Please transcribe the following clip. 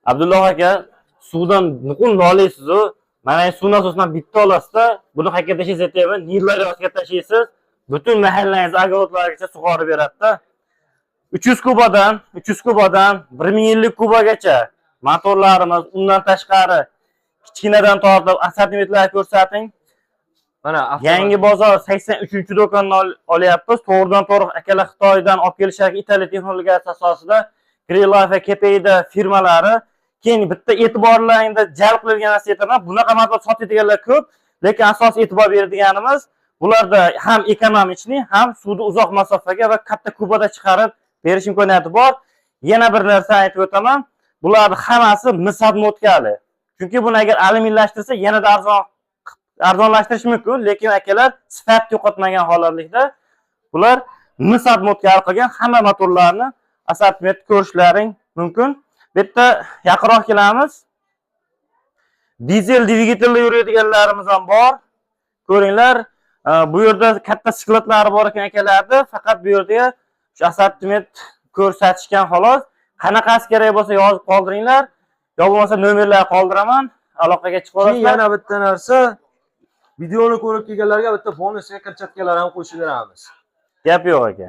Abdulloh aka, suvdan nuqul nolaysiz-ku. Mana suv nasosidan bitta olasizda, buni qayerga tashlaysiz aytayman, Nillar yostiga tashlaysiz, butun mahallangiz огородlargacha sug'orib beradi-da. 300 kubadan 1050 kubagacha motorlarimiz, undan tashqari kichkinadan tortib assortimentlarni ko'rsating. Mana Yangi bozor 83-do'kondan olyapmiz. To'g'ridan-to'g'ri akalar Xitoydan olib kelishar Italiya texnologiyasi asosida Grilife, Kepeyda firmalari. Keyin bitta e'tiborlaringda jalb qilgan narsa aytaman. Bunaqa mahsulot sotadiganlar ko'p, lekin asosiy e'tibor beradiganimiz bularda ham ekonomichni, ham suvni uzoq masofaga va katta kubada chiqarib berish imkoniyati bor. Yana bir narsa aytib o'taman. Bularning hammasi mis odmotkali. Chunki buni agar alyuminlashtirsa yanada arzonlashtirish mumkin, lekin akalar sifat yo'qotmagan holatlikda bular mis odmotkali qilgan hamma motorlarni assortiment ko'rishlaring mumkin. Bu yerda yaqinroq kelamiz. Dizel dvigatelda yuradiganlarimiz ham bor. Ko'ringlar, bu yerda katta sikletlari bor ekan akalarda, faqat bu yerda shu assortiment ko'rsatishgan xolos. Qanaqasi kerak bo'lsa yozib qoldiringlar, yo bo'lmasa nomerlarni qoldiraman, aloqaga chiqib olasizlar. Yana bitta narsa, videoni ko'rib kelganlarga bitta bonusga kirchatkalar ham qo'shib beramiz. Gap yo'q aka.